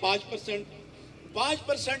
5%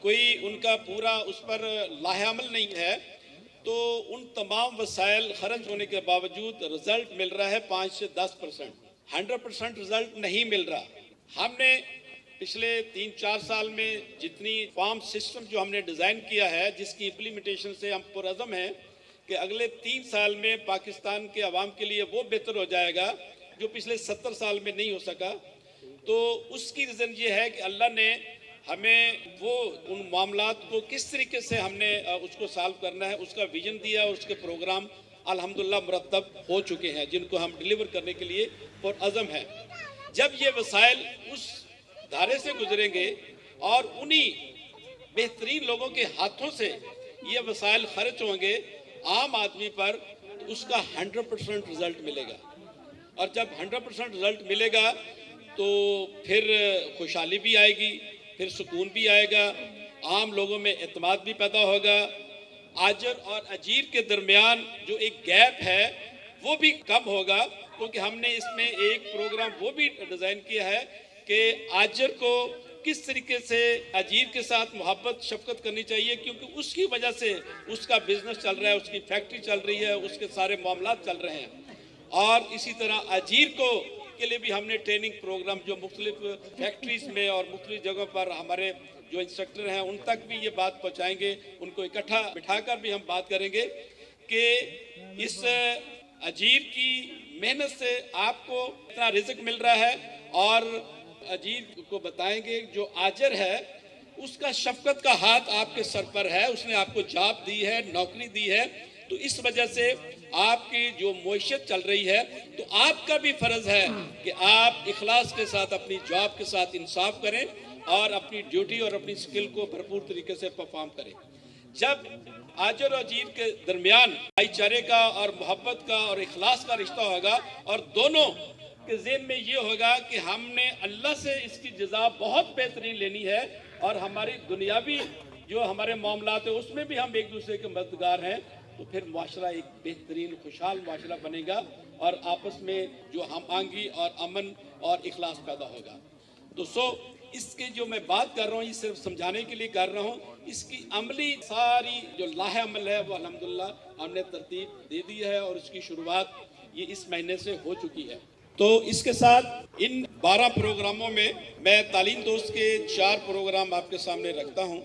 کوئی ان کا پورا اس پر لاہ عمل نہیں ہے، تو ان تمام وسائل خرچ ہونے کے باوجود رزلٹ مل رہا ہے 5 سے 10%، 100% رزلٹ نہیں مل رہا۔ ہم نے پچھلے 3-4 سال میں جتنی فارم سسٹم جو ہم نے ڈیزائن کیا ہے، جس کی امپلیمنٹیشن سے ہم پرعزم ہیں کہ اگلے 3 سال میں پاکستان کے عوام کے لیے وہ بہتر ہو جائے گا جو پچھلے 70 سال میں نہیں ہو سکا۔ تو اس کی ریزن یہ ہے کہ اللہ نے ہمیں وہ ان معاملات کو کس طریقے سے ہم نے اس کو سالو کرنا ہے، اس کا ویژن دیا، اور اس کے پروگرام الحمدللہ مرتب ہو چکے ہیں، جن کو ہم ڈیلیور کرنے کے لیے پرعزم ہیں۔ جب یہ وسائل اس دھارے سے گزریں گے اور انہی بہترین لوگوں کے ہاتھوں سے یہ وسائل خرچ ہوں گے عام آدمی پر، تو اس کا 100% رزلٹ ملے گا، اور جب 100% رزلٹ ملے گا تو پھر خوشحالی بھی آئے گی، پھر سکون بھی آئے گا، عام لوگوں میں اعتماد بھی پیدا ہوگا، آجر اور اجیر کے درمیان جو ایک گیپ ہے وہ بھی کم ہوگا، کیونکہ ہم نے اس میں ایک پروگرام وہ بھی ڈیزائن کیا ہے کہ آجر کو کس طریقے سے اجیر کے ساتھ محبت شفقت کرنی چاہیے، کیونکہ اس کی وجہ سے اس کا بزنس چل رہا ہے، اس کی فیکٹری چل رہی ہے، اس کے سارے معاملات چل رہے ہیں۔ اور اسی طرح اجیر کو کے لیے بھی ہم نے ٹریننگ پروگرام جو مختلف فیکٹریز میں اور مختلف جگہوں پر ہمارے جو انسٹرکٹر ہیں ان تک بھی یہ بات پہنچائیں گے، ان کو اکٹھا بٹھا کر بھی ہم بات کریں گے کہ اس اجیر کی محنت سے آپ کو اتنا رزق مل رہا ہے، اور اجیر کو بتائیں گے جو آجر ہے اس کا شفقت کا ہاتھ آپ کے سر پر ہے، اس نے آپ کو جاب دی ہے، نوکری دی ہے، تو اس وجہ سے آپ کی جو معیشت چل رہی ہے، تو آپ کا بھی فرض ہے کہ آپ اخلاص کے ساتھ اپنی جاب کے ساتھ انصاف کریں اور اپنی ڈیوٹی اور اپنی سکل کو بھرپور طریقے سے پرفارم کریں۔ جب آجر اور اجیر کے درمیان بھائی چارے کا اور محبت کا اور اخلاص کا رشتہ ہوگا، اور دونوں کے ذہن میں یہ ہوگا کہ ہم نے اللہ سے اس کی جزا بہت بہترین لینی ہے، اور ہماری دنیاوی جو ہمارے معاملات ہیں اس میں بھی ہم ایک دوسرے کے مددگار ہیں، تو پھر معاشرہ ایک بہترین خوشحال معاشرہ بنے گا، اور آپس میں جو ہم آہنگی اور امن اور اخلاص پیدا ہوگا۔ تو اس کے جو میں بات کر رہا ہوں یہ صرف سمجھانے کے لیے کر رہا ہوں، اس کی عملی ساری جو لاہ عمل ہے وہ الحمدللہ ہم نے ترتیب دے دی ہے، اور اس کی شروعات یہ اس مہینے سے ہو چکی ہے۔ تو اس کے ساتھ ان 12 پروگراموں میں میں تعلیم دوست کے 4 پروگرام آپ کے سامنے رکھتا ہوں،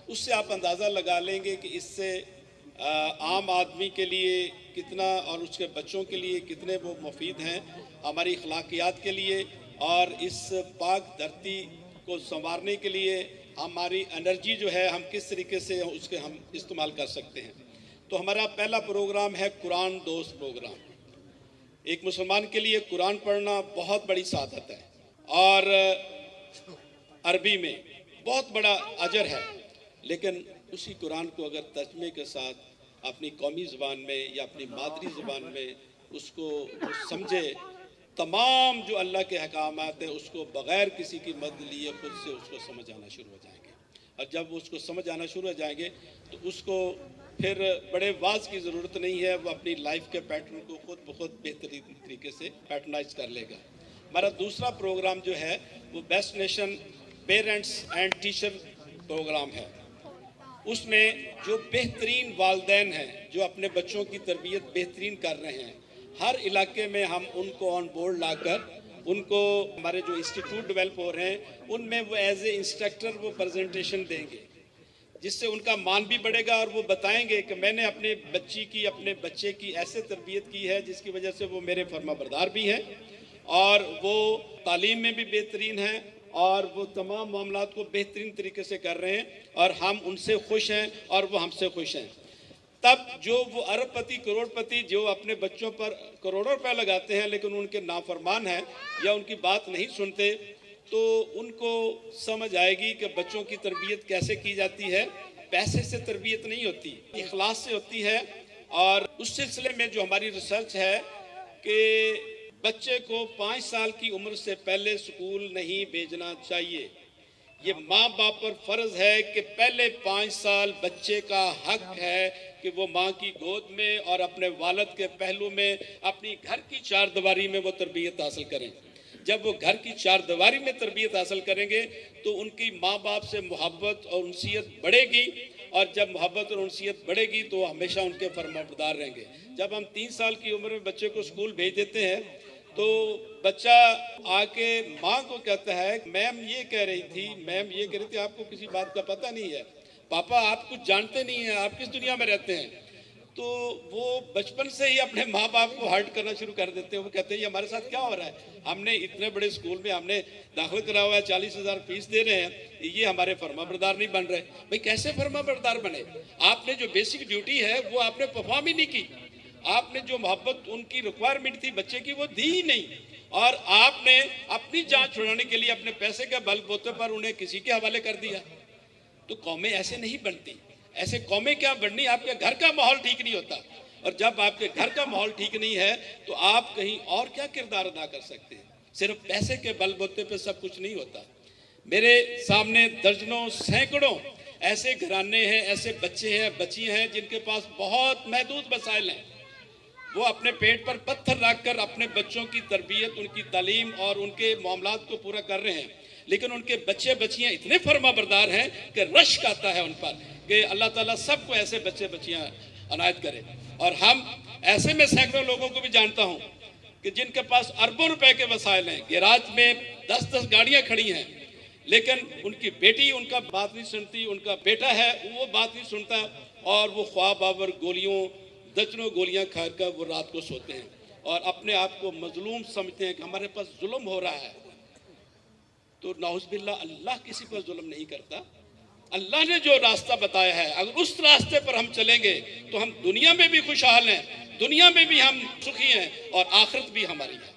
اس سے آپ اندازہ لگا لیں گے کہ اس سے عام آدمی کے لیے کتنا اور اس کے بچوں کے لیے کتنے وہ مفید ہیں، ہماری اخلاقیات کے لیے اور اس پاک دھرتی کو سنوارنے کے لیے ہماری انرجی جو ہے ہم کس طریقے سے اس کے ہم استعمال کر سکتے ہیں۔ تو ہمارا پہلا پروگرام ہے قرآن دوست پروگرام۔ ایک مسلمان کے لیے قرآن پڑھنا بہت بڑی سعادت ہے، اور عربی میں بہت بڑا اجر ہے، لیکن اسی قرآن کو اگر ترجمے کے ساتھ اپنی قومی زبان میں یا اپنی مادری زبان میں اس کو سمجھے، تمام جو اللہ کے احکامات ہیں اس کو بغیر کسی کی مدد لیے خود سے اس کو سمجھ آنا شروع ہو جائیں گے، اور جب وہ اس کو سمجھ آنا شروع ہو جائیں گے تو اس کو پھر بڑے واز کی ضرورت نہیں ہے، وہ اپنی لائف کے پیٹرن کو خود بخود بہترین طریقے سے پیٹرنائز کر لے گا۔ ہمارا دوسرا پروگرام جو ہے وہ best nation parents and teacher program ہے۔ اس میں جو بہترین والدین ہیں جو اپنے بچوں کی تربیت بہترین کر رہے ہیں، ہر علاقے میں ہم ان کو آن بورڈ لا کر ان کو ہمارے جو انسٹیٹیوٹ ڈیولپ ہو رہے ہیں ان میں وہ ایز اے انسٹرکٹر وہ پریزنٹیشن دیں گے، جس سے ان کا مان بھی بڑھے گا، اور وہ بتائیں گے کہ میں نے اپنے بچی کی اپنے بچے کی ایسے تربیت کی ہے جس کی وجہ سے وہ میرے فرما بردار بھی ہیں، اور وہ تعلیم میں بھی بہترین ہیں، اور وہ تمام معاملات کو بہترین طریقے سے کر رہے ہیں، اور ہم ان سے خوش ہیں اور وہ ہم سے خوش ہیں۔ تب جو وہ ارب پتی کروڑ پتی جو اپنے بچوں پر کروڑوں روپے لگاتے ہیں لیکن ان کے نافرمان ہیں یا ان کی بات نہیں سنتے، تو ان کو سمجھ آئے گی کہ بچوں کی تربیت کیسے کی جاتی ہے۔ پیسے سے تربیت نہیں ہوتی، اخلاص سے ہوتی ہے۔ اور اس سلسلے میں جو ہماری ریسرچ ہے کہ بچے کو 5 سال کی عمر سے پہلے سکول نہیں بھیجنا چاہیے۔ یہ ماں باپ پر فرض ہے کہ پہلے 5 سال بچے کا حق ہے کہ وہ ماں کی گود میں اور اپنے والد کے پہلو میں اپنی گھر کی 4 دیواری میں وہ تربیت حاصل کریں۔ جب وہ گھر کی چار دیواری میں تربیت حاصل کریں گے تو ان کی ماں باپ سے محبت اور انسیت بڑھے گی، اور جب محبت اور انسیت بڑھے گی تو وہ ہمیشہ ان کے فرمانبردار رہیں گے۔ جب ہم 3 سال کی عمر میں بچے کو اسکول بھیج دیتے ہیں تو بچہ آ کے ماں کو کہتا ہے میم یہ کہہ رہی تھی، میم یہ کہہ رہی تھی، آپ کو کسی بات کا پتہ نہیں ہے، پاپا آپ کچھ جانتے نہیں ہیں، آپ کس دنیا میں رہتے ہیں۔ تو وہ بچپن سے ہی اپنے ماں باپ کو ہرٹ کرنا شروع کر دیتے ہیں۔ وہ کہتے ہیں یہ ہمارے ساتھ کیا ہو رہا ہے، ہم نے اتنے بڑے اسکول میں ہم نے داخل کرا ہوا ہے، 40,000 فیس دے رہے ہیں، یہ ہمارے فرما بردار نہیں بن رہے۔ بھئی کیسے فرما بردار بنے؟ آپ نے جو بیسک ڈیوٹی ہے وہ آپ نے پرفارم ہی نہیں کی، آپ نے جو محبت ان کی ریکوائرمنٹ تھی بچے کی وہ دی ہی نہیں، اور آپ نے اپنی جان چھڑانے کے لیے اپنے پیسے کے بل بوتے پر انہیں کسی کے حوالے کر دیا۔ تو قومیں ایسے نہیں بنتی، ایسے قومیں کیا بننی، آپ کے گھر کا ماحول ٹھیک نہیں ہوتا، اور جب آپ کے گھر کا ماحول ٹھیک نہیں ہے تو آپ کہیں اور کیا کردار ادا کر سکتے ہیں؟ صرف پیسے کے بل بوتے پہ سب کچھ نہیں ہوتا۔ میرے سامنے درجنوں سینکڑوں ایسے گھرانے ہیں، ایسے بچے ہیں، بچیاں ہیں جن کے پاس بہت محدود وسائل ہیں، وہ اپنے پیٹ پر پتھر رکھ کر اپنے بچوں کی تربیت، ان کی تعلیم اور ان کے معاملات کو پورا کر رہے ہیں، لیکن ان کے بچے بچیاں اتنے فرما بردار ہیں کہ رشک آتا ہے ان پر کہ اللہ تعالیٰ سب کو ایسے بچے بچیاں عنایت کرے۔ اور ہم ایسے میں سینکڑوں لوگوں کو بھی جانتا ہوں کہ جن کے پاس اربوں روپے کے وسائل ہیں، گیراج میں 10 گاڑیاں کھڑی ہیں، لیکن ان کی بیٹی ان کا بات نہیں سنتی، ان کا بیٹا ہے وہ بات نہیں سنتا، اور وہ خواب آور گولیوں، درجنوں گولیاں کھا کر وہ رات کو سوتے ہیں اور اپنے آپ کو مظلوم سمجھتے ہیں کہ ہمارے پاس ظلم ہو رہا ہے۔ تو نعوذ باللہ، اللہ کسی پر ظلم نہیں کرتا۔ اللہ نے جو راستہ بتایا ہے، اگر اس راستے پر ہم چلیں گے تو ہم دنیا میں بھی خوشحال ہیں، دنیا میں بھی ہم سخی ہیں، اور آخرت بھی ہماری ہے۔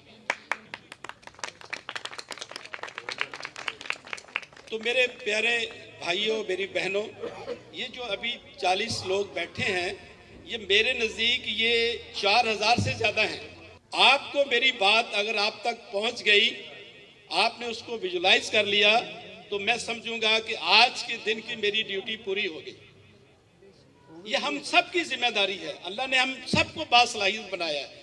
تو میرے پیارے بھائیوں، میری بہنوں، یہ جو ابھی 40 لوگ بیٹھے ہیں، یہ میرے نزدیک یہ 4,000 سے زیادہ ہیں۔ آپ کو میری بات اگر آپ تک پہنچ گئی، آپ نے اس کو ویژولائز کر لیا، تو میں سمجھوں گا کہ آج کے دن کی میری ڈیوٹی پوری ہو گئی۔ یہ ہم سب کی ذمہ داری ہے، اللہ نے ہم سب کو باصلاحیت بنایا ہے،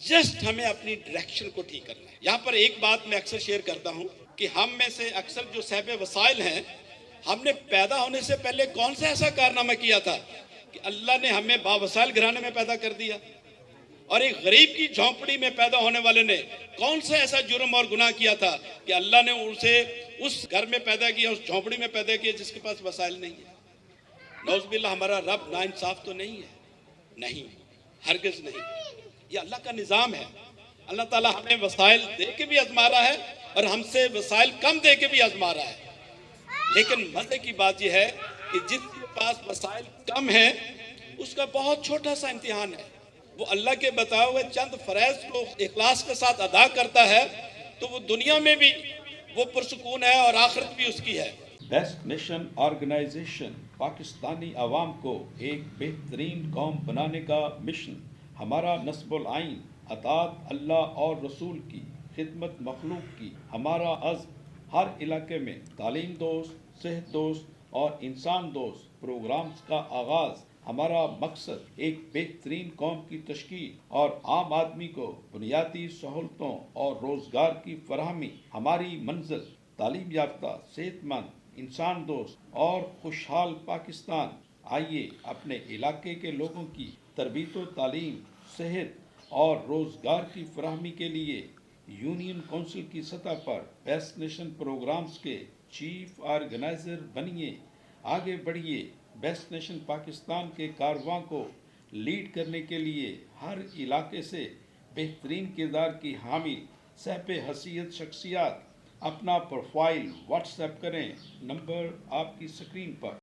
جسٹ ہمیں اپنی ڈائریکشن کو ٹھیک کرنا ہے۔ یہاں پر ایک بات میں اکثر شیئر کرتا ہوں کہ ہم میں سے اکثر جو صاحب وسائل ہیں، ہم نے پیدا ہونے سے پہلے کون سا ایسا کارنامہ کیا تھا کہ اللہ نے ہمیں باوسائل گھرانے میں پیدا کر دیا، اور ایک غریب کی جھونپڑی میں پیدا ہونے والے نے کون سا ایسا جرم اور گناہ کیا تھا کہ اللہ نے اسے اس گھر میں پیدا کیا، اس جھونپڑی میں پیدا کیا جس کے پاس وسائل نہیں ہے۔ نعوذ باللہ، ہمارا رب ناانصاف تو نہیں ہے؟ نہیں، ہرگز نہیں۔ یہ اللہ کا نظام ہے۔ اللہ تعالیٰ ہمیں وسائل دے کے بھی آزما رہا ہے اور ہم سے وسائل کم دے کے بھی آزما رہا ہے، لیکن مزے کی بات یہ ہے کہ جس کے پاس وسائل کم ہیں اس کا بہت چھوٹا سا امتحان ہے، وہ اللہ کے بتائے ہوئے چند فرائض کو اخلاص کے ساتھ ادا کرتا ہے تو وہ دنیا میں بھی وہ پرسکون ہے اور آخرت بھی اس کی ہے۔ بیسٹ نیشن آرگنائزیشن پاکستانی عوام کو ایک بہترین قوم بنانے کا مشن۔ ہمارا نصب العین اطاعت اللہ اور رسول کی، خدمت مخلوق کی۔ ہمارا عزم ہر علاقے میں تعلیم دوست، صحت دوست اور انسان دوست پروگرامز کا آغاز۔ ہمارا مقصد ایک بہترین قوم کی تشکیل اور عام آدمی کو بنیادی سہولتوں اور روزگار کی فراہمی۔ ہماری منزل تعلیم یافتہ، صحت مند، انسان دوست اور خوشحال پاکستان۔ آئیے اپنے علاقے کے لوگوں کی تربیت و تعلیم، صحت اور روزگار کی فراہمی کے لیے یونین کونسل کی سطح پر بیسٹ نیشن پروگرامز کے چیف آرگنائزر بنیے۔ آگے بڑھیے، بیسٹ نیشن پاکستان کے کارواں کو لیڈ کرنے کے لیے ہر علاقے سے بہترین کردار کی حامل صاحب حیثیت شخصیات اپنا پروفائل واٹس ایپ کریں، نمبر آپ کی سکرین پر۔